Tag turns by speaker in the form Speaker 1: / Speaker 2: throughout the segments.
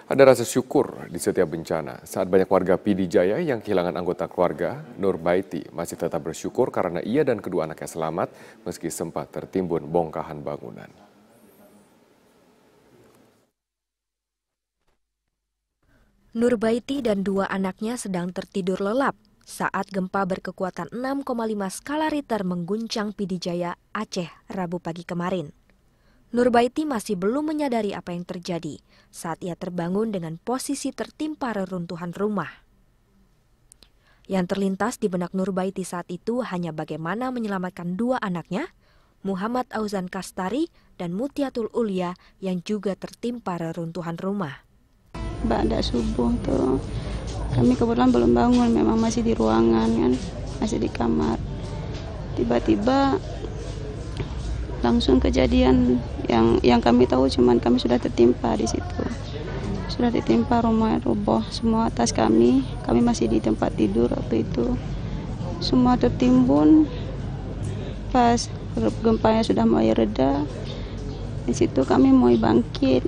Speaker 1: Ada rasa syukur di setiap bencana saat banyak warga PD Jaya yang kehilangan anggota keluarga. Nur Baiti masih tetap bersyukur karena ia dan kedua anaknya selamat meski sempat tertimbun bongkahan bangunan.
Speaker 2: Nur Baiti dan dua anaknya sedang tertidur lelap saat gempa berkekuatan 6,5 skala Richter mengguncang PD Jaya, Aceh, Rabu pagi kemarin. Nur Baiti masih belum menyadari apa yang terjadi saat ia terbangun dengan posisi tertimpa reruntuhan rumah. Yang terlintas di benak Nur Baiti saat itu hanya bagaimana menyelamatkan dua anaknya, Muhammad Auzan Kastari dan Mutiatul Ulia yang juga tertimpa reruntuhan rumah.
Speaker 3: Ba'da subuh tuh kami kebetulan belum bangun, memang masih di ruangan kan, masih di kamar. Tiba-tiba langsung kejadian yang kami tahu, cuman kami sudah tertimpa di situ. Sudah tertimpa, rumah roboh semua atas kami masih di tempat tidur waktu itu. Semua tertimbun. Pas gempanya sudah mulai reda, di situ kami mulai bangkit.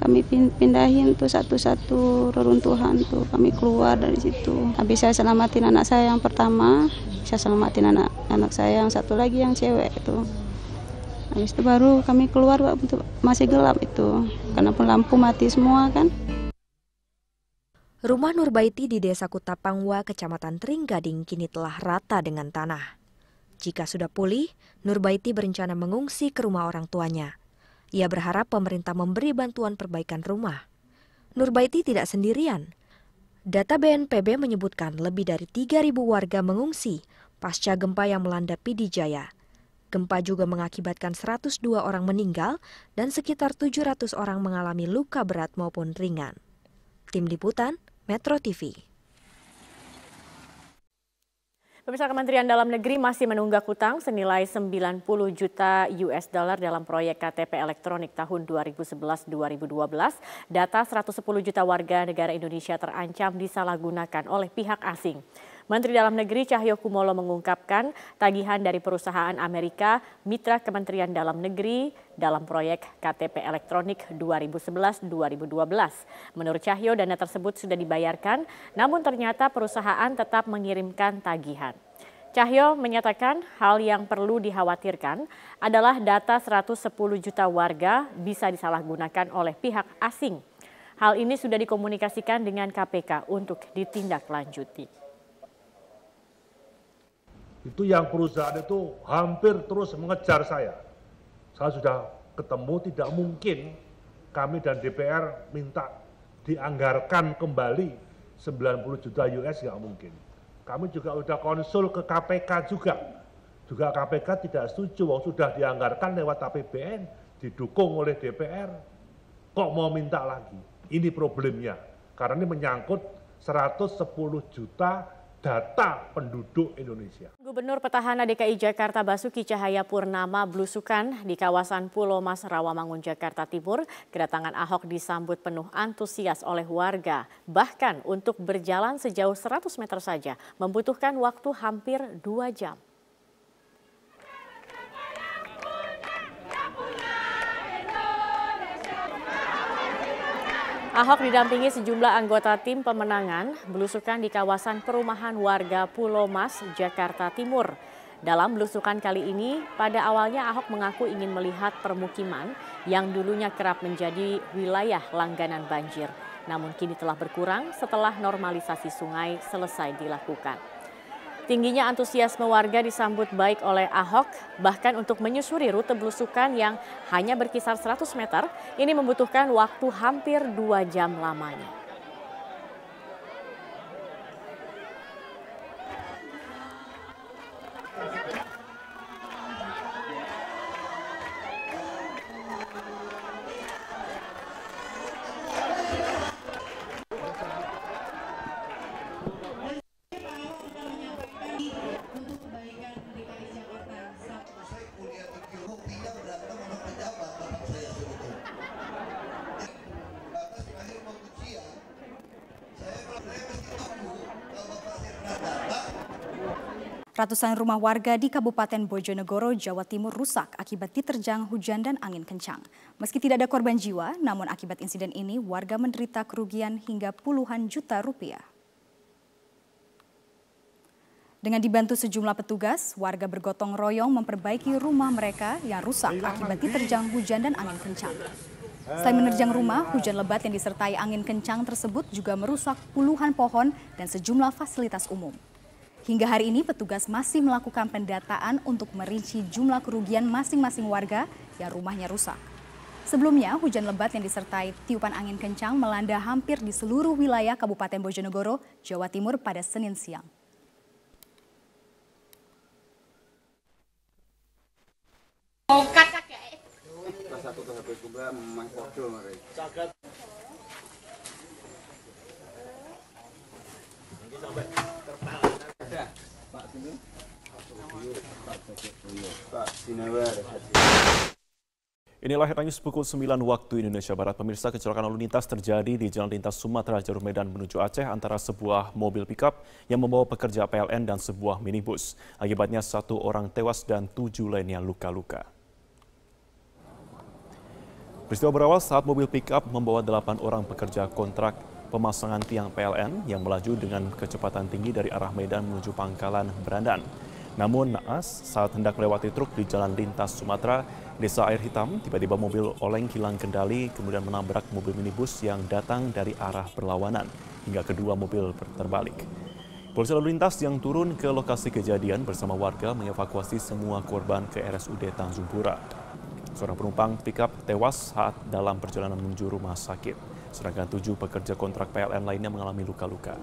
Speaker 3: Kami pindahin tuh satu-satu reruntuhan tuh, kami keluar dari situ. Habis saya selamatin anak saya yang pertama, saya selamatin anak saya yang satu lagi yang cewek itu. Habis itu baru kami keluar, masih gelap itu, karena pun lampu mati semua kan.
Speaker 2: Rumah Nur Baiti di Desa Kutapangwa, Kecamatan Tringgading kini telah rata dengan tanah. Jika sudah pulih, Nur Baiti berencana mengungsi ke rumah orang tuanya. Ia berharap pemerintah memberi bantuan perbaikan rumah. Nur Baiti tidak sendirian. Data BNPB menyebutkan lebih dari 3.000 warga mengungsi pasca gempa yang melanda PD Jaya. Gempa juga mengakibatkan 102 orang meninggal dan sekitar 700 orang mengalami luka berat maupun ringan. Tim Liputan, Metro TV.
Speaker 4: Pemirsa, Kementerian Dalam Negeri masih menunggak hutang senilai 90 juta US dollar dalam proyek KTP elektronik tahun 2011-2012. Data 110 juta warga negara Indonesia terancam disalahgunakan oleh pihak asing. Menteri Dalam Negeri Cahyokumolo mengungkapkan tagihan dari perusahaan Amerika mitra Kementerian Dalam Negeri dalam proyek KTP elektronik 2011-2012. Menurut Cahyo, dana tersebut sudah dibayarkan, namun ternyata perusahaan tetap mengirimkan tagihan. Cahyo menyatakan hal yang perlu dikhawatirkan adalah data 110 juta warga bisa disalahgunakan oleh pihak asing. Hal ini sudah dikomunikasikan dengan KPK untuk ditindaklanjuti.
Speaker 5: Itu yang perusahaan itu hampir terus mengejar saya. Saya sudah ketemu, tidak mungkin kami dan DPR minta dianggarkan kembali 90 juta US, nggak mungkin. Kami juga sudah konsul ke KPK juga. Juga KPK tidak setuju, sudah dianggarkan lewat APBN, didukung oleh DPR. Kok mau minta lagi? Ini problemnya, karena ini menyangkut 110 juta data penduduk Indonesia.
Speaker 4: Gubernur Petahana DKI Jakarta Basuki Cahayapurnama belusukan di kawasan Pulau Mas Rawamangun, Jakarta Timur. Kedatangan Ahok disambut penuh antusias oleh warga. Bahkan untuk berjalan sejauh 100 meter saja membutuhkan waktu hampir 2 jam. Ahok didampingi sejumlah anggota tim pemenangan belusukan di kawasan perumahan warga Pulau Mas, Jakarta Timur. Dalam belusukan kali ini, pada awalnya Ahok mengaku ingin melihat permukiman yang dulunya kerap menjadi wilayah langganan banjir. Namun kini telah berkurang setelah normalisasi sungai selesai dilakukan. Tingginya antusiasme warga disambut baik oleh Ahok, bahkan untuk menyusuri rute belusukan yang hanya berkisar 100 meter, ini membutuhkan waktu hampir 2 jam lamanya.
Speaker 6: Ratusan rumah warga di Kabupaten Bojonegoro, Jawa Timur rusak akibat diterjang hujan dan angin kencang. Meski tidak ada korban jiwa, namun akibat insiden ini warga menderita kerugian hingga puluhan juta rupiah. Dengan dibantu sejumlah petugas, warga bergotong royong memperbaiki rumah mereka yang rusak akibat diterjang hujan dan angin kencang. Selain menerjang rumah, hujan lebat yang disertai angin kencang tersebut juga merusak puluhan pohon dan sejumlah fasilitas umum. Hingga hari ini petugas masih melakukan pendataan untuk merinci jumlah kerugian masing-masing warga yang rumahnya rusak. Sebelumnya, hujan lebat yang disertai tiupan angin kencang melanda hampir di seluruh wilayah Kabupaten Bojonegoro, Jawa Timur pada Senin siang.
Speaker 7: Inilah headline news pukul 9 waktu Indonesia Barat. Pemirsa, kecelakaan lalu lintas terjadi di Jalan Lintas Sumatera jalur Medan menuju Aceh antara sebuah mobil pickup yang membawa pekerja PLN dan sebuah minibus. Akibatnya 1 orang tewas dan 7 lainnya luka-luka. Peristiwa berawal saat mobil pickup membawa 8 orang pekerja kontrak pemasangan tiang PLN yang melaju dengan kecepatan tinggi dari arah Medan menuju Pangkalan Berandan. Namun naas saat hendak melewati truk di Jalan Lintas Sumatera, Desa Air Hitam, tiba-tiba mobil oleng hilang kendali kemudian menabrak mobil minibus yang datang dari arah berlawanan hingga kedua mobil terbalik. Polisi lalu lintas yang turun ke lokasi kejadian bersama warga mengevakuasi semua korban ke RSUD Tanjung Pura. Seorang penumpang pickup tewas saat dalam perjalanan menuju rumah sakit, sedangkan 7 pekerja kontrak PLN lainnya mengalami luka-luka.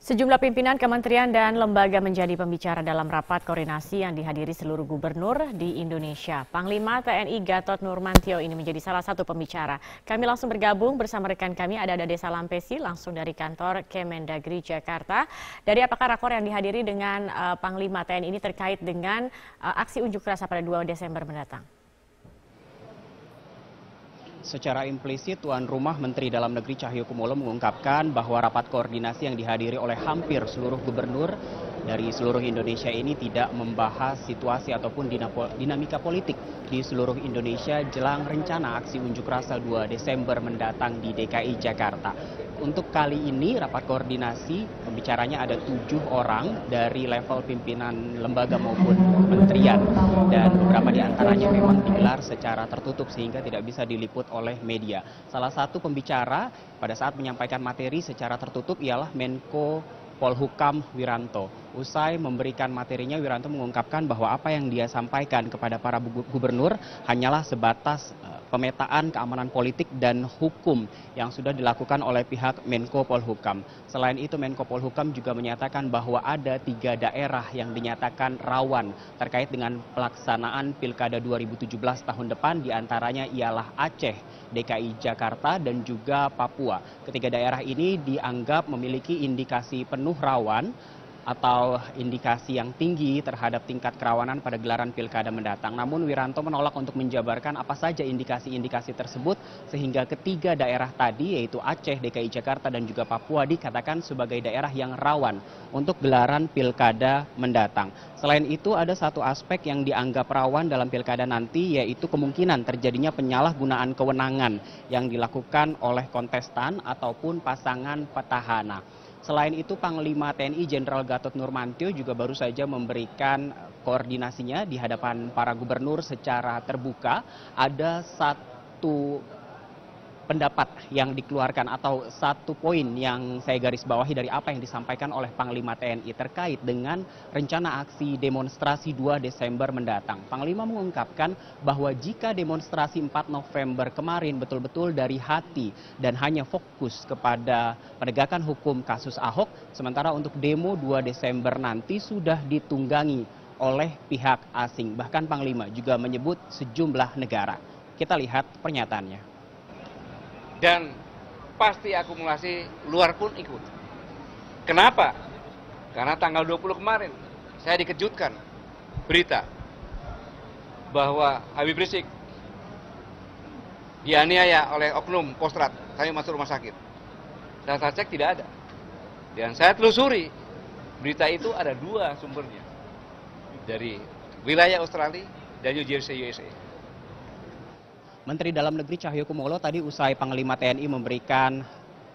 Speaker 4: Sejumlah pimpinan kementerian dan lembaga menjadi pembicara dalam rapat koordinasi yang dihadiri seluruh gubernur di Indonesia. Panglima TNI Gatot Nurmantio ini menjadi salah satu pembicara. Kami langsung bergabung bersama rekan kami ada Desa Lampesi langsung dari kantor Kemendagri Jakarta. Dari apakah rakor yang dihadiri dengan Panglima TNI ini terkait dengan aksi unjuk rasa pada 2 Desember mendatang?
Speaker 8: Secara implisit, tuan rumah Menteri Dalam Negeri Cahyokumolo mengungkapkan bahwa rapat koordinasi yang dihadiri oleh hampir seluruh gubernur dari seluruh Indonesia ini tidak membahas situasi ataupun dinamika politik di seluruh Indonesia jelang rencana aksi unjuk rasa 2 Desember mendatang di DKI Jakarta. Untuk kali ini rapat koordinasi pembicaranya ada 7 orang dari level pimpinan lembaga maupun kementerian dan beberapa di antaranya memang digelar secara tertutup sehingga tidak bisa diliput oleh media. Salah satu pembicara pada saat menyampaikan materi secara tertutup ialah Menko Polhukam Wiranto. Usai memberikan materinya, Wiranto mengungkapkan bahwa apa yang dia sampaikan kepada para gubernur hanyalah sebatas pemetaan keamanan politik dan hukum yang sudah dilakukan oleh pihak Menko Polhukam. Selain itu, Menko Polhukam juga menyatakan bahwa ada 3 daerah yang dinyatakan rawan terkait dengan pelaksanaan Pilkada 2017 tahun depan, diantaranya ialah Aceh, DKI Jakarta, dan juga Papua. Ketiga daerah ini dianggap memiliki indikasi penuh rawan atau indikasi yang tinggi terhadap tingkat kerawanan pada gelaran pilkada mendatang. Namun Wiranto menolak untuk menjabarkan apa saja indikasi-indikasi tersebut sehingga ketiga daerah tadi yaitu Aceh, DKI Jakarta dan juga Papua dikatakan sebagai daerah yang rawan untuk gelaran pilkada mendatang. Selain itu ada satu aspek yang dianggap rawan dalam pilkada nanti yaitu kemungkinan terjadinya penyalahgunaan kewenangan yang dilakukan oleh kontestan ataupun pasangan petahana. Selain itu, Panglima TNI Jenderal Gatot Nurmantio juga baru saja memberikan koordinasinya di hadapan para gubernur secara terbuka. Ada satu pendapat yang dikeluarkan atau satu poin yang saya garis bawahi dari apa yang disampaikan oleh Panglima TNI terkait dengan rencana aksi demonstrasi 2 Desember mendatang. Panglima mengungkapkan bahwa jika demonstrasi 4 November kemarin betul-betul dari hati dan hanya fokus kepada penegakan hukum kasus Ahok, sementara untuk demo 2 Desember nanti sudah ditunggangi oleh pihak asing. Bahkan Panglima juga menyebut sejumlah negara. Kita lihat pernyataannya.
Speaker 9: Dan pasti akumulasi luar pun ikut. Kenapa? Karena tanggal 20 kemarin saya dikejutkan berita bahwa Habib Rizik dianiaya oleh oknum Kostrad, kami masuk rumah sakit. Saya cek tidak ada. Dan saya telusuri, berita itu ada 2 sumbernya. Dari wilayah Australia dan New Jersey, USA.
Speaker 8: Menteri Dalam Negeri Cahyokumolo tadi usai Panglima TNI memberikan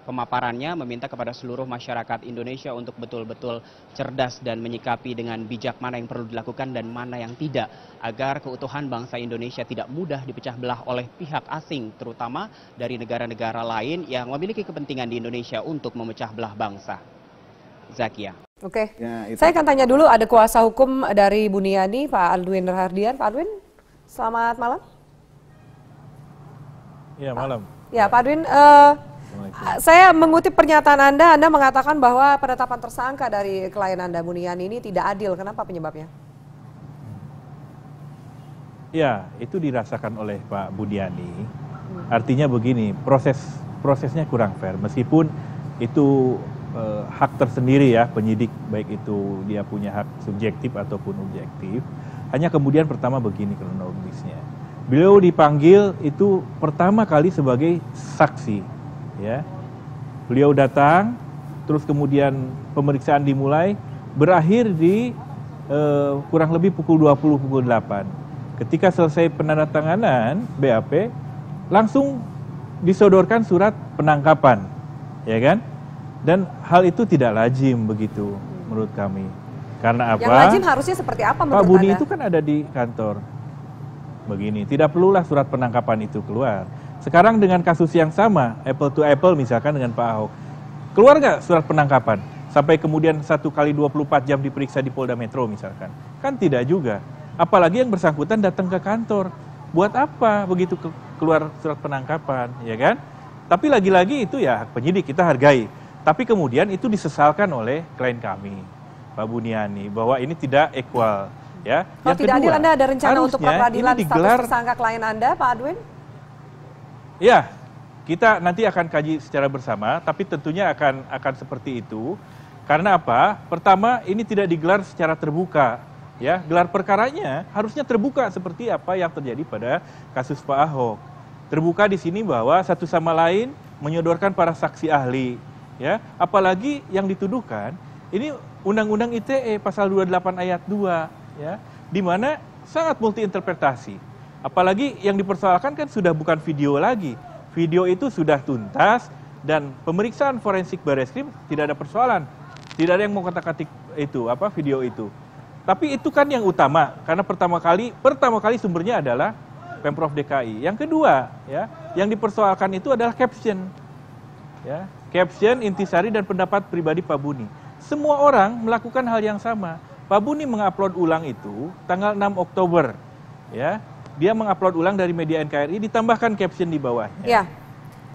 Speaker 8: pemaparannya meminta kepada seluruh masyarakat Indonesia untuk betul-betul cerdas dan menyikapi dengan bijak mana yang perlu dilakukan dan mana yang tidak, agar keutuhan bangsa Indonesia tidak mudah dipecah belah oleh pihak asing, terutama dari negara-negara lain yang memiliki kepentingan di Indonesia untuk memecah belah bangsa. Zakia.
Speaker 10: Oke, saya akan tanya dulu, ada kuasa hukum dari Buniani, Pak Aldwin Rahardian. Pak Aldwin, selamat malam.
Speaker 11: Ya, malam.
Speaker 10: Ya, Pak Aldwin, saya mengutip pernyataan Anda mengatakan bahwa penetapan tersangka dari klien Anda, Buniani, ini tidak adil. Kenapa penyebabnya?
Speaker 11: Ya, itu dirasakan oleh Pak Buniani. Artinya begini, prosesnya kurang fair. Meskipun itu hak tersendiri ya, penyidik, baik itu dia punya hak subjektif ataupun objektif. Hanya kemudian pertama begini kronologisnya. Beliau dipanggil itu pertama kali sebagai saksi, ya. Beliau datang, terus kemudian pemeriksaan dimulai, berakhir di kurang lebih pukul 20, pukul 8. Ketika selesai penandatanganan BAP, langsung disodorkan surat penangkapan, ya kan? Dan hal itu tidak lazim begitu menurut kami. Karena apa?
Speaker 10: Yang lazim harusnya seperti apa menurut
Speaker 11: Pak Budi
Speaker 10: Anda?
Speaker 11: itu kan ada di kantor. Begini, tidak perlulah surat penangkapan itu keluar. Sekarang dengan kasus yang sama, apple to apple misalkan dengan Pak Ahok, keluar nggak surat penangkapan? Sampai kemudian 1 kali 24 jam diperiksa di Polda Metro misalkan. Kan tidak juga. Apalagi yang bersangkutan datang ke kantor. Buat apa begitu keluar surat penangkapan, ya kan? Tapi lagi-lagi itu ya hak penyidik, kita hargai. Tapi kemudian itu disesalkan oleh klien kami, Pak Buniani, bahwa ini tidak equal. Ya.
Speaker 10: Kalau
Speaker 11: yang
Speaker 10: tidak
Speaker 11: kedua,
Speaker 10: adil, Anda ada rencana untuk pra-peradilan
Speaker 11: digelar,
Speaker 10: status tersangka klien Anda, Pak Aldwin?
Speaker 11: Ya, kita nanti akan kaji secara bersama, tapi tentunya akan seperti itu. Karena apa? Pertama, ini tidak digelar secara terbuka. Ya, gelar perkaranya harusnya terbuka seperti apa yang terjadi pada kasus Pak Ahok. Terbuka di sini bahwa satu sama lain menyodorkan para saksi ahli. Ya, apalagi yang dituduhkan ini Undang-Undang ITE pasal 28 ayat 2. Ya, di mana sangat multi interpretasi. Apalagi yang dipersoalkan kan sudah bukan video lagi. Video itu sudah tuntas dan pemeriksaan forensik Barreskrim tidak ada persoalan. Tidak ada yang mau kata-katik itu video itu. Tapi itu kan yang utama karena pertama kali sumbernya adalah Pemprov DKI. Yang kedua, ya, yang dipersoalkan itu adalah caption. Ya, caption, intisari dan pendapat pribadi Pak Buni. Semua orang melakukan hal yang sama. Pak Buni mengupload ulang itu tanggal 6 Oktober. Ya, dia mengupload ulang dari media NKRI, ditambahkan caption di bawahnya.
Speaker 10: Ya.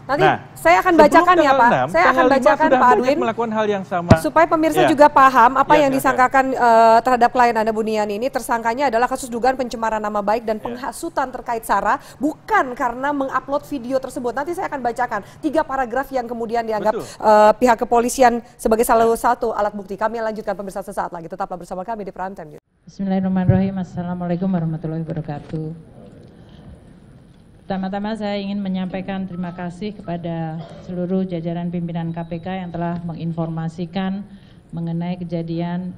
Speaker 10: Nanti saya akan bacakan ya Pak. Saya akan bacakan Pak Aldwin
Speaker 11: melakukan hal yang sama.
Speaker 10: Supaya pemirsa juga paham apa yang disangkakan terhadap klien Anda Buniani ini. Tersangkanya adalah kasus dugaan pencemaran nama baik dan penghasutan terkait SARA, bukan karena mengupload video tersebut. Nanti saya akan bacakan 3 paragraf yang kemudian dianggap pihak kepolisian sebagai salah satu alat bukti. Kami lanjutkan pemirsa sesaat lagi. Tetaplah bersama kami di Prime Time.
Speaker 12: Bismillahirrahmanirrahim. Assalamualaikum warahmatullahi wabarakatuh. Pertama-tama saya ingin menyampaikan terima kasih kepada seluruh jajaran pimpinan KPK yang telah menginformasikan mengenai kejadian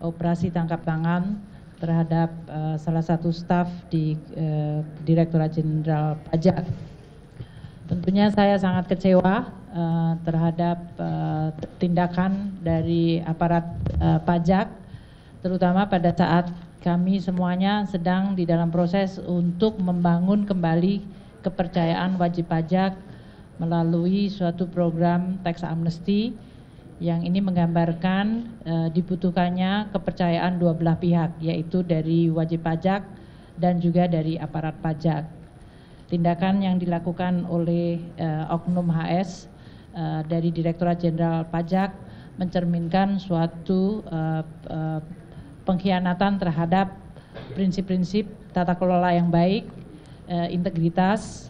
Speaker 12: operasi tangkap tangan terhadap salah satu staf di Direktorat Jenderal Pajak. Tentunya saya sangat kecewa terhadap tindakan dari aparat pajak, terutama pada saat kami semuanya sedang di dalam proses untuk membangun kembali kepercayaan wajib pajak melalui suatu program tax amnesty yang ini menggambarkan dibutuhkannya kepercayaan dua belah pihak, yaitu dari wajib pajak dan juga dari aparat pajak. Tindakan yang dilakukan oleh Oknum HS dari Direktorat Jenderal Pajak mencerminkan suatu pengkhianatan terhadap prinsip-prinsip tata kelola yang baik, integritas,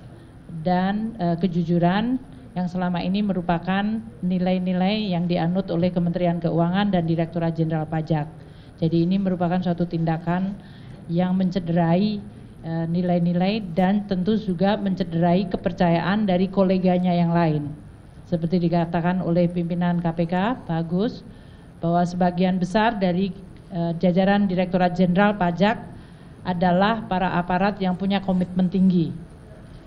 Speaker 12: dan kejujuran yang selama ini merupakan nilai-nilai yang dianut oleh Kementerian Keuangan dan Direktorat Jenderal Pajak. Jadi ini merupakan suatu tindakan yang mencederai nilai-nilai dan tentu juga mencederai kepercayaan dari koleganya yang lain. seperti dikatakan oleh pimpinan KPK, Pak Agus, bahwa sebagian besar dari jajaran Direktorat Jenderal Pajak adalah para aparat yang punya komitmen tinggi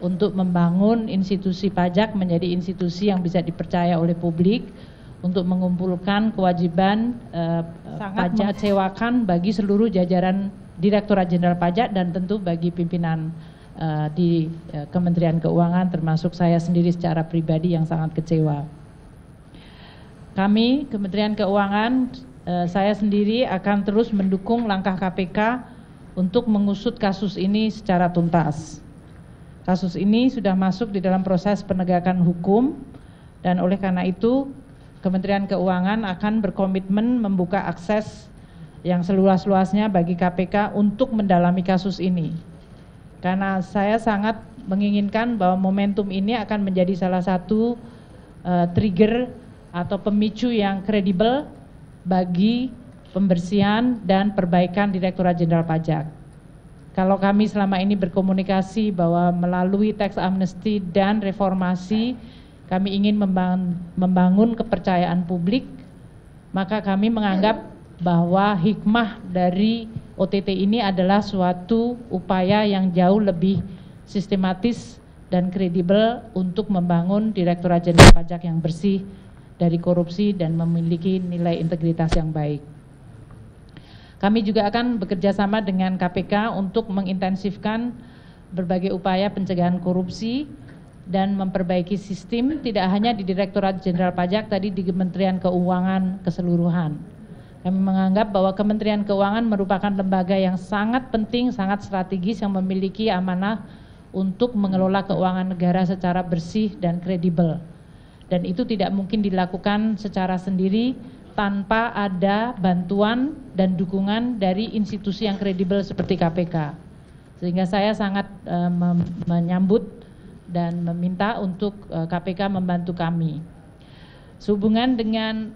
Speaker 12: untuk membangun institusi pajak menjadi institusi yang bisa dipercaya oleh publik, untuk mengumpulkan kewajiban sangat mengecewakan bagi seluruh jajaran Direktorat Jenderal Pajak dan tentu bagi pimpinan di Kementerian Keuangan, termasuk saya sendiri secara pribadi yang sangat kecewa. Kami Kementerian Keuangan, saya sendiri akan terus mendukung langkah KPK untuk mengusut kasus ini secara tuntas. Kasus ini sudah masuk di dalam proses penegakan hukum dan oleh karena itu Kementerian Keuangan akan berkomitmen membuka akses yang seluas-luasnya bagi KPK untuk mendalami kasus ini. Karena saya sangat menginginkan bahwa momentum ini akan menjadi salah satu trigger atau pemicu yang kredibel bagi pembersihan dan perbaikan Direktorat Jenderal Pajak. Kalau kami selama ini berkomunikasi bahwa melalui tax amnesty dan reformasi kami ingin membangun kepercayaan publik, maka kami menganggap bahwa hikmah dari OTT ini adalah suatu upaya yang jauh lebih sistematis dan kredibel untuk membangun Direktorat Jenderal Pajak yang bersih dari korupsi dan memiliki nilai integritas yang baik. Kami juga akan bekerja sama dengan KPK untuk mengintensifkan berbagai upaya pencegahan korupsi dan memperbaiki sistem tidak hanya di Direktorat Jenderal Pajak, tadi di Kementerian Keuangan keseluruhan. Kami menganggap bahwa Kementerian Keuangan merupakan lembaga yang sangat penting, sangat strategis yang memiliki amanah untuk mengelola keuangan negara secara bersih dan kredibel. Dan itu tidak mungkin dilakukan secara sendiri tanpa ada bantuan dan dukungan dari institusi yang kredibel seperti KPK. Sehingga saya sangat menyambut dan meminta untuk KPK membantu kami. Sehubungan dengan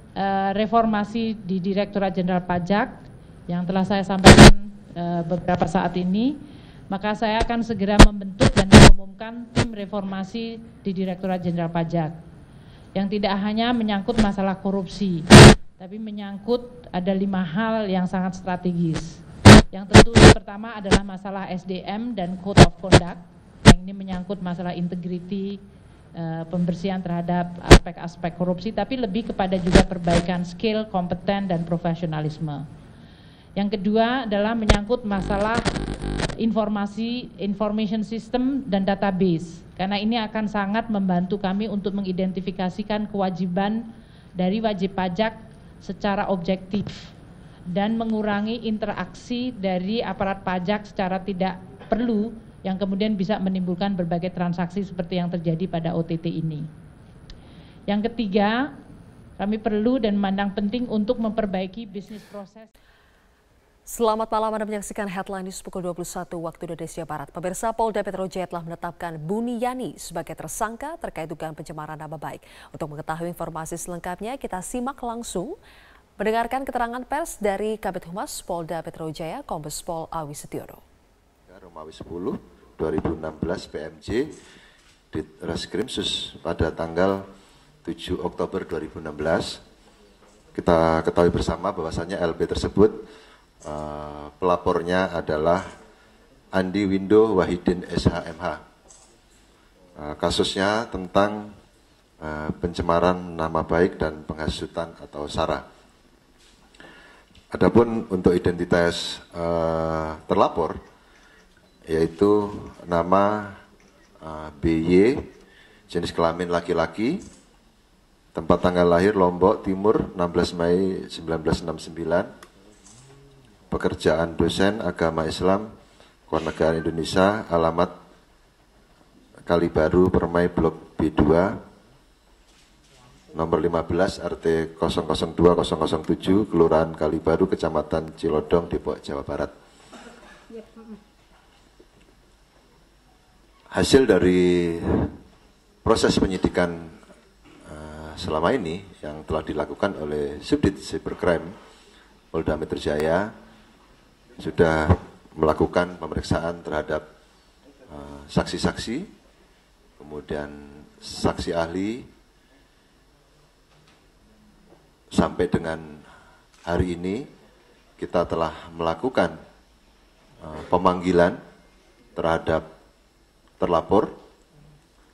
Speaker 12: reformasi di Direktorat Jenderal Pajak yang telah saya sampaikan beberapa saat ini, maka saya akan segera membentuk dan mengumumkan tim reformasi di Direktorat Jenderal Pajak yang tidak hanya menyangkut masalah korupsi, tapi menyangkut ada 5 hal yang sangat strategis. Yang tentu pertama adalah masalah SDM dan Code of Conduct, yang ini menyangkut masalah integriti, pembersihan terhadap aspek-aspek korupsi, tapi lebih kepada juga perbaikan skill, kompeten, dan profesionalisme. Yang kedua adalah menyangkut masalah information system dan database, karena ini akan sangat membantu kami untuk mengidentifikasikan kewajiban dari wajib pajak secara objektif dan mengurangi interaksi dari aparat pajak secara tidak perlu yang kemudian bisa menimbulkan berbagai transaksi seperti yang terjadi pada OTT ini. Yang ketiga, kami perlu dan memandang penting untuk memperbaiki bisnis proses.
Speaker 13: Selamat malam, Anda menyaksikan Headline News pukul 21 waktu Indonesia Barat. Pemirsa, Polda Metro Jaya telah menetapkan Buniyani sebagai tersangka terkait dugaan pencemaran nama baik. Untuk mengetahui informasi selengkapnya, kita simak langsung mendengarkan keterangan pers dari Kabid Humas Polda Metro Jaya, Kombes Pol Awi Setiono.
Speaker 14: Romawi 10 2016 PMJ di Reskrim Sus pada tanggal 7 Oktober 2016. Kita ketahui bersama bahwasannya LB tersebut pelapornya adalah Andi Windo Wahidin SHMH. Kasusnya tentang pencemaran nama baik dan penghasutan atau SARA. Adapun untuk identitas terlapor, yaitu nama BY, jenis kelamin laki-laki, tempat tanggal lahir Lombok Timur 16 Mei 1969, pekerjaan dosen agama Islam, Kewarganegaraan Indonesia, alamat Kalibaru, Permai, Blok B2, nomor 15, RT 002007, Kelurahan Kalibaru, Kecamatan Cilodong, Depok, Jawa Barat. Hasil dari proses penyidikan selama ini yang telah dilakukan oleh Subdit Cybercrime Polda Metro Jaya sudah melakukan pemeriksaan terhadap saksi-saksi, kemudian saksi ahli, sampai dengan hari ini kita telah melakukan pemanggilan terhadap terlapor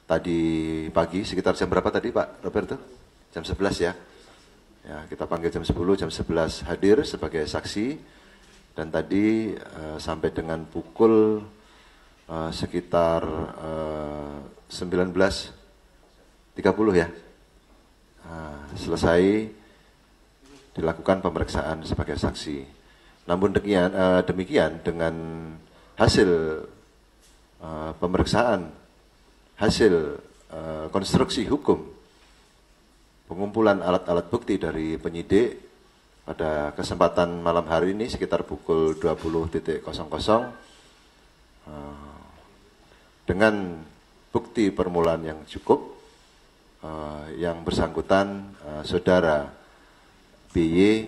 Speaker 14: tadi pagi sekitar jam berapa tadi Pak Roberto? Jam 11 ya. Ya, kita panggil jam 10, jam 11 hadir sebagai saksi dan tadi sampai dengan pukul sekitar 19.30 ya. Selesai dilakukan pemeriksaan sebagai saksi. Namun demikian dengan hasil pemeriksaan, hasil konstruksi hukum, pengumpulan alat-alat bukti dari penyidik pada kesempatan malam hari ini sekitar pukul 20.00 dengan bukti permulaan yang cukup, yang bersangkutan saudara BY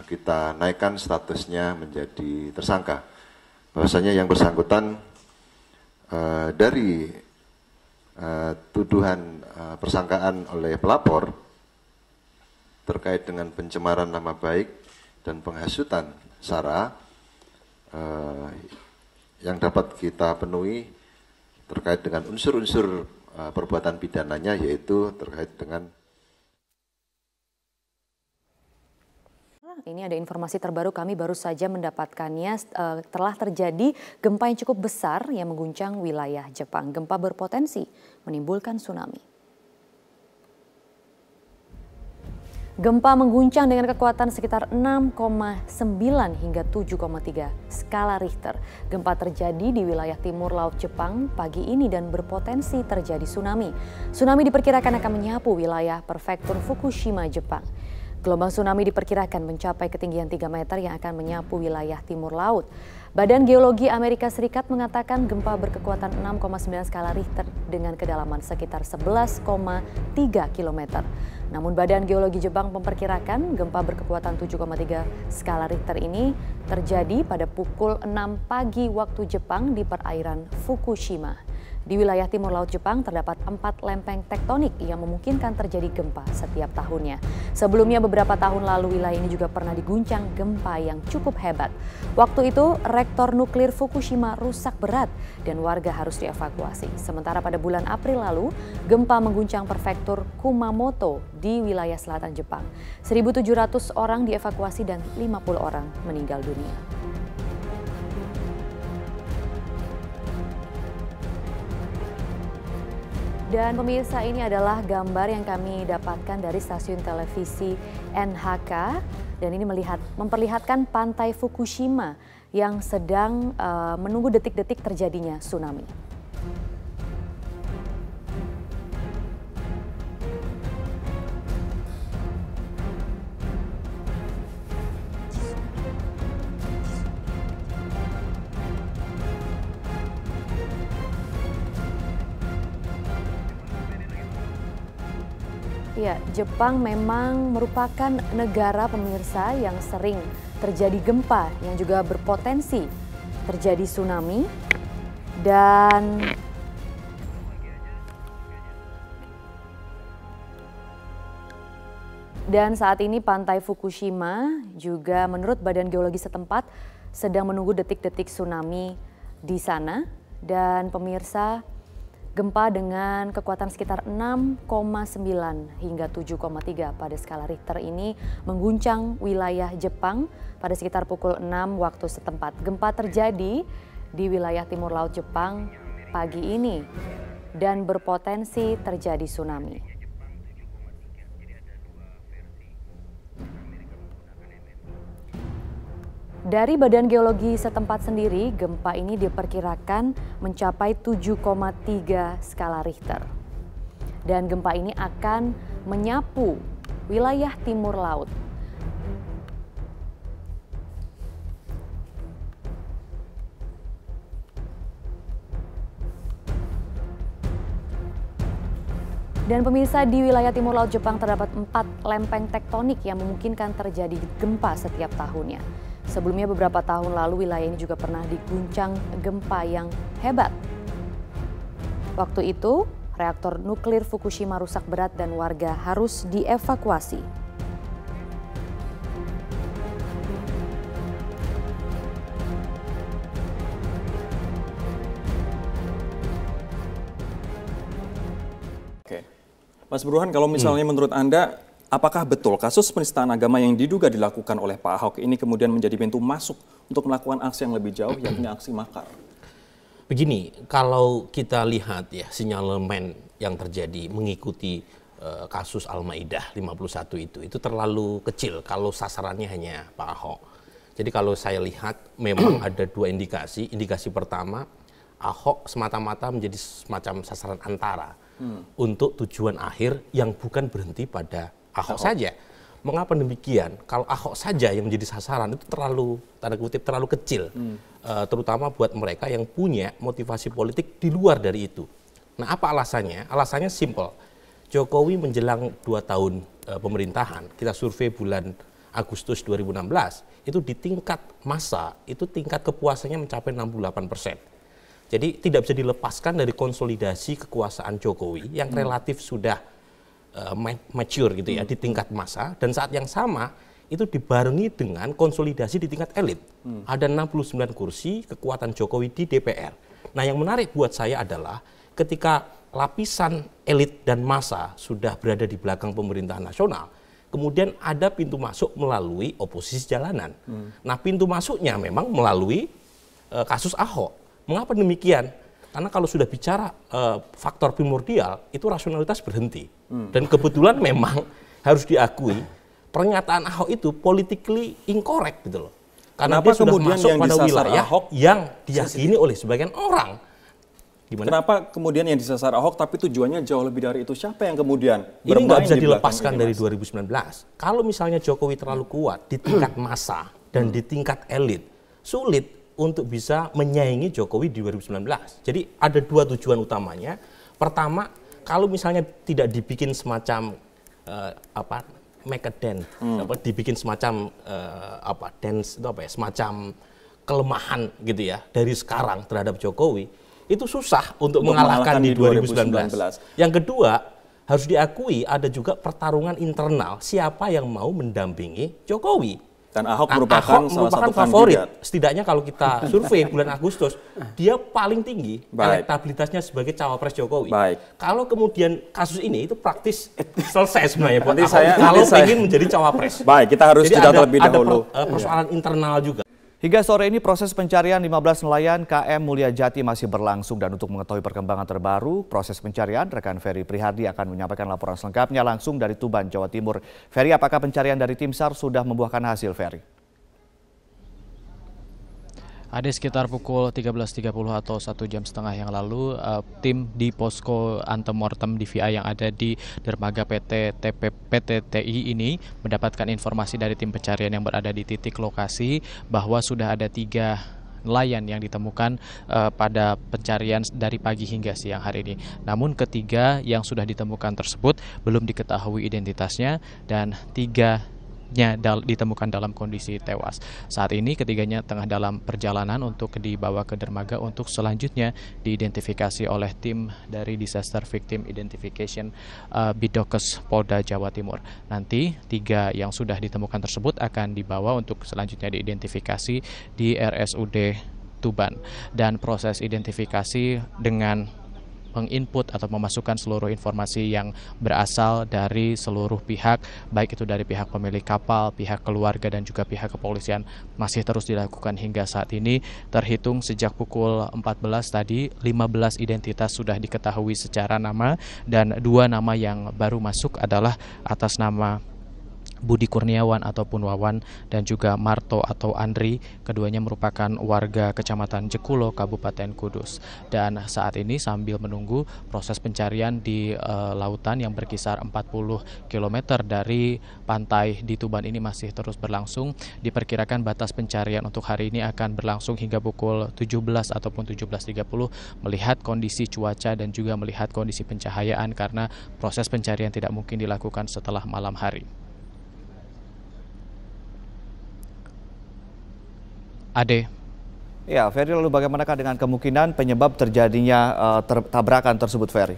Speaker 14: kita naikkan statusnya menjadi tersangka. Bahwasanya yang bersangkutan dari tuduhan persangkaan oleh pelapor terkait dengan pencemaran nama baik dan penghasutan SARA yang dapat kita penuhi terkait dengan unsur-unsur perbuatan pidananya, yaitu terkait dengan
Speaker 15: Ini ada informasi terbaru, kami baru saja mendapatkannya. Telah terjadi gempa yang cukup besar yang mengguncang wilayah Jepang. Gempa berpotensi menimbulkan tsunami. Gempa mengguncang dengan kekuatan sekitar 6,9 hingga 7,3 skala Richter. Gempa terjadi di wilayah timur laut Jepang pagi ini dan berpotensi terjadi tsunami. Tsunami diperkirakan akan menyapu wilayah prefektur Fukushima, Jepang. Gelombang tsunami diperkirakan mencapai ketinggian 3 meter yang akan menyapu wilayah timur laut. Badan Geologi Amerika Serikat mengatakan gempa berkekuatan 6,9 skala Richter dengan kedalaman sekitar 11,3 km. Namun Badan Geologi Jepang memperkirakan gempa berkekuatan 7,3 skala Richter ini terjadi pada pukul 6 pagi waktu Jepang di perairan Fukushima. Di wilayah timur laut Jepang terdapat 4 lempeng tektonik yang memungkinkan terjadi gempa setiap tahunnya. Sebelumnya beberapa tahun lalu wilayah ini juga pernah diguncang gempa yang cukup hebat. Waktu itu reaktor nuklir Fukushima rusak berat dan warga harus dievakuasi. Sementara pada bulan April lalu gempa mengguncang prefektur Kumamoto di wilayah selatan Jepang. 1.700 orang dievakuasi dan 50 orang meninggal dunia. Dan pemirsa, ini adalah gambar yang kami dapatkan dari stasiun televisi NHK dan ini memperlihatkan pantai Fukushima yang sedang menunggu detik-detik terjadinya tsunami. Ya, Jepang memang merupakan negara pemirsa yang sering terjadi gempa yang juga berpotensi terjadi tsunami dan saat ini pantai Fukushima juga menurut Badan Geologi setempat sedang menunggu detik-detik tsunami di sana. Dan pemirsa, gempa dengan kekuatan sekitar 6,9 hingga 7,3 pada skala Richter ini mengguncang wilayah Jepang pada sekitar pukul 6 waktu setempat. Gempa terjadi di wilayah timur laut Jepang pagi ini dan berpotensi terjadi tsunami. Dari Badan Geologi setempat sendiri, gempa ini diperkirakan mencapai 7,3 skala Richter. Dan gempa ini akan menyapu wilayah timur laut. Dan pemirsa, di wilayah timur laut Jepang terdapat 4 lempeng tektonik yang memungkinkan terjadi gempa setiap tahunnya. Sebelumnya beberapa tahun lalu wilayah ini juga pernah diguncang gempa yang hebat. Waktu itu reaktor nuklir Fukushima rusak berat dan warga harus dievakuasi.
Speaker 16: Mas Burhan, kalau misalnya menurut Anda, apakah betul kasus penistaan agama yang diduga dilakukan oleh Pak Ahok ini kemudian menjadi pintu masuk untuk melakukan aksi yang lebih jauh, yakni aksi makar?
Speaker 17: Begini, kalau kita lihat ya sinyalemen yang terjadi mengikuti kasus Al-Maidah 51 itu terlalu kecil kalau sasarannya hanya Pak Ahok. Jadi kalau saya lihat memang ada dua indikasi. Indikasi pertama, Ahok semata-mata menjadi semacam sasaran antara untuk tujuan akhir yang bukan berhenti pada Ahok saja. Mengapa demikian? Kalau Ahok saja yang menjadi sasaran itu terlalu, tanda kutip, terlalu kecil. Terutama buat mereka yang punya motivasi politik di luar dari itu. Nah, apa alasannya? Alasannya simple. Jokowi menjelang 2 tahun pemerintahan, kita survei bulan Agustus 2016, itu di tingkat massa, itu tingkat kepuasannya mencapai 68%. Jadi tidak bisa dilepaskan dari konsolidasi kekuasaan Jokowi yang relatif sudah mature gitu ya di tingkat massa, dan saat yang sama itu dibarengi dengan konsolidasi di tingkat elit. Ada 69 kursi kekuatan Jokowi di DPR. Nah, yang menarik buat saya adalah ketika lapisan elit dan massa sudah berada di belakang pemerintahan nasional, kemudian ada pintu masuk melalui oposisi jalanan. Nah, pintu masuknya memang melalui kasus Ahok. Mengapa demikian? Karena kalau sudah bicara faktor primordial, itu rasionalitas berhenti. Dan kebetulan memang harus diakui, pernyataan Ahok itu politically incorrect gitu loh. Karena dia sudah masuk pada wilayah Ahok yang diyakini oleh sebagian orang. Gimana?
Speaker 16: Kenapa kemudian yang disasar Ahok tapi tujuannya jauh lebih dari itu? Siapa yang kemudian
Speaker 17: ini nggak bisa dilepaskan dari 2019. Kalau misalnya Jokowi terlalu kuat di tingkat massa dan di tingkat elit, sulit untuk bisa menyaingi Jokowi di 2019. Jadi ada dua tujuan utamanya. Pertama, kalau misalnya tidak dibikin semacam make a dance, dibikin semacam dance itu semacam kelemahan gitu ya dari sekarang terhadap Jokowi, itu susah untuk mengalahkan di 2019. Yang kedua, harus diakui ada juga pertarungan internal siapa yang mau mendampingi Jokowi.
Speaker 16: Dan Ahok merupakan salah satu
Speaker 17: favorit.
Speaker 16: kandidat.
Speaker 17: Setidaknya kalau kita survei bulan Agustus, dia paling tinggi elektabilitasnya sebagai cawapres Jokowi. Kalau kemudian kasus ini itu praktis selesai sebenarnya buat Ahok kalau ingin menjadi cawapres.
Speaker 16: Baik, kita harus jeda terlebih dahulu.
Speaker 17: Ada persoalan internal juga.
Speaker 18: Hingga sore ini proses pencarian 15 nelayan KM Mulia Jati masih berlangsung, dan untuk mengetahui perkembangan terbaru proses pencarian, rekan Ferry Prihardi akan menyampaikan laporan selengkapnya langsung dari Tuban, Jawa Timur. Ferry, apakah pencarian dari tim SAR sudah membuahkan hasil, Ferry?
Speaker 19: Ada sekitar pukul 13.30 atau 1 jam setengah yang lalu, tim di posko antemortem DVI yang ada di dermaga PT TI ini mendapatkan informasi dari tim pencarian yang berada di titik lokasi bahwa sudah ada 3 nelayan yang ditemukan pada pencarian dari pagi hingga siang hari ini. Namun ketiga yang sudah ditemukan tersebut belum diketahui identitasnya, dan 3 ditemukan dalam kondisi tewas. Saat ini ketiganya tengah dalam perjalanan untuk dibawa ke dermaga untuk selanjutnya diidentifikasi oleh tim dari Disaster Victim Identification Bidokes Polda Jawa Timur. Nanti 3 yang sudah ditemukan tersebut akan dibawa untuk selanjutnya diidentifikasi di RSUD Tuban, dan proses identifikasi dengan menginput atau memasukkan seluruh informasi yang berasal dari seluruh pihak, baik itu dari pihak pemilik kapal, pihak keluarga, dan juga pihak kepolisian, masih terus dilakukan hingga saat ini. Terhitung sejak pukul 14 tadi, 15 identitas sudah diketahui secara nama, dan 2 nama yang baru masuk adalah atas nama Budi Kurniawan ataupun Wawan, dan juga Marto atau Andri. Keduanya merupakan warga Kecamatan Jekulo, Kabupaten Kudus. Dan saat ini sambil menunggu proses pencarian di lautan yang berkisar 40 km dari pantai di Tuban ini masih terus berlangsung. Diperkirakan batas pencarian untuk hari ini akan berlangsung hingga pukul 17 ataupun 17.30 melihat kondisi cuaca dan juga melihat kondisi pencahayaan, karena proses pencarian tidak mungkin dilakukan setelah malam hari. Ade.
Speaker 18: Ya, Ferry, lalu bagaimanakah dengan kemungkinan penyebab terjadinya tabrakan tersebut, Ferry?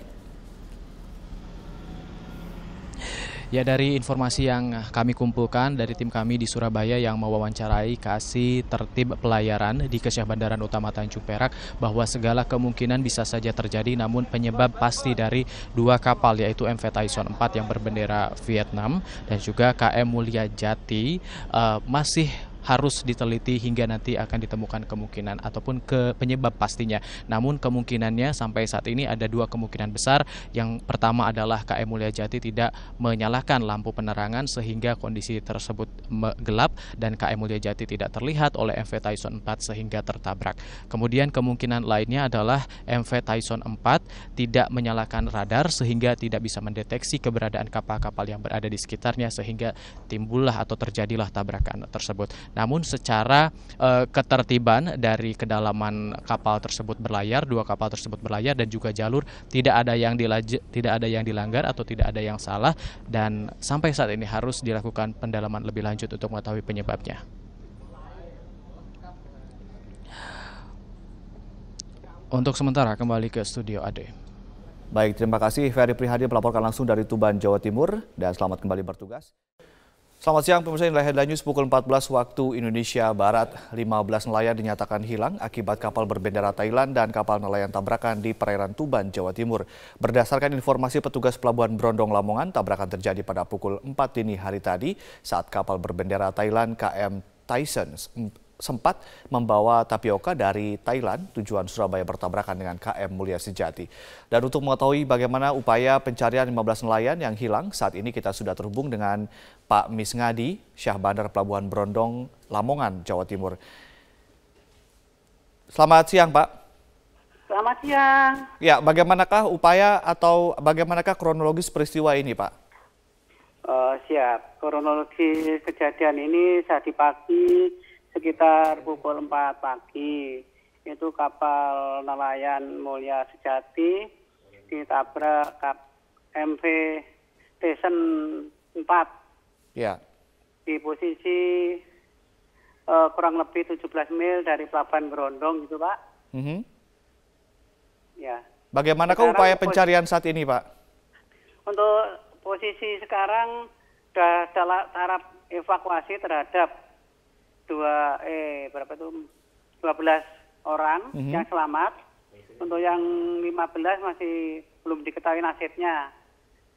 Speaker 19: Ya, dari informasi yang kami kumpulkan dari tim kami di Surabaya yang mewawancarai Kasih Tertib Pelayaran di Kesyah Bandaran Utama Tanjung Perak, bahwa segala kemungkinan bisa saja terjadi, namun penyebab pasti dari dua kapal yaitu MV Tyson 4 yang berbendera Vietnam dan juga KM Mulia Jati masih harus diteliti hingga nanti akan ditemukan kemungkinan ataupun penyebab pastinya. Namun kemungkinannya sampai saat ini ada dua kemungkinan besar. Yang pertama adalah KM Mulia Jati tidak menyalakan lampu penerangan sehingga kondisi tersebut gelap dan KM Mulia Jati tidak terlihat oleh MV Tyson 4 sehingga tertabrak. Kemudian kemungkinan lainnya adalah MV Tyson 4 tidak menyalakan radar sehingga tidak bisa mendeteksi keberadaan kapal-kapal yang berada di sekitarnya sehingga timbullah atau terjadilah tabrakan tersebut. Namun secara ketertiban dari kedalaman kapal tersebut berlayar, dua kapal tersebut berlayar dan juga jalur tidak ada yang dilanggar atau tidak ada yang salah, dan sampai saat ini harus dilakukan pendalaman lebih lanjut untuk mengetahui penyebabnya. Untuk sementara kembali ke studio Ade.
Speaker 18: Baik, terima kasih Ferry Prihadi melaporkan langsung dari Tuban, Jawa Timur, dan selamat kembali bertugas. Selamat siang pemirsa, inilah Headline News pukul 14 waktu Indonesia Barat. 15 nelayan dinyatakan hilang akibat kapal berbendera Thailand dan kapal nelayan tabrakan di perairan Tuban, Jawa Timur. Berdasarkan informasi petugas Pelabuhan Brondong Lamongan, tabrakan terjadi pada pukul 4 dini hari tadi saat kapal berbendera Thailand KM Tyson sempat membawa tapioka dari Thailand tujuan Surabaya bertabrakan dengan KM Mulia Sejati. Dan untuk mengetahui bagaimana upaya pencarian 15 nelayan yang hilang, saat ini kita sudah terhubung dengan Pak Misngadi, Syah Bandar Pelabuhan Brondong, Lamongan, Jawa Timur. Selamat siang, Pak.
Speaker 20: Selamat siang.
Speaker 18: Ya, bagaimanakah upaya atau bagaimanakah kronologis peristiwa ini, Pak?
Speaker 20: Siap. Kronologi kejadian ini tadi pagi sekitar pukul 4 pagi. Itu kapal nelayan Mulia Sejati ditabrak MV Tyson 4.
Speaker 18: Ya.
Speaker 20: Di posisi kurang lebih 17 mil dari Pelabuhan Brondong gitu, Pak. Ya.
Speaker 18: Bagaimanakah upaya pencarian saat ini, Pak?
Speaker 20: Untuk posisi sekarang sudah dalam taraf evakuasi terhadap 12 orang yang selamat. Untuk yang 15 masih belum diketahui nasibnya.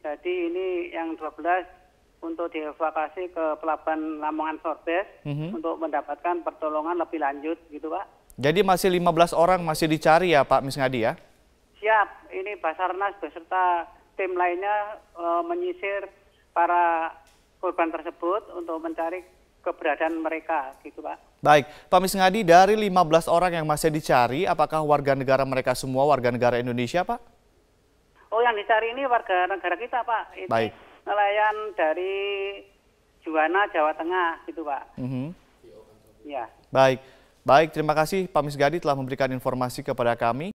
Speaker 20: Jadi ini yang 12 untuk dievakuasi ke Pelabuhan Lamongan Sorbes untuk mendapatkan pertolongan lebih lanjut gitu, Pak.
Speaker 18: Jadi masih 15 orang masih dicari ya Pak Misngadi ya?
Speaker 20: Siap, ini Basarnas beserta tim lainnya menyisir para korban tersebut untuk mencari keberadaan mereka gitu, Pak.
Speaker 18: Baik, Pak Misngadi, dari 15 orang yang masih dicari, apakah warga negara mereka semua warga negara Indonesia, Pak?
Speaker 20: Oh, yang dicari ini warga negara kita, Pak. Ini
Speaker 18: baik.
Speaker 20: Nelayan dari Juwana, Jawa Tengah gitu, Pak. Ya.
Speaker 18: Baik, terima kasih Pak Misngadi telah memberikan informasi kepada kami.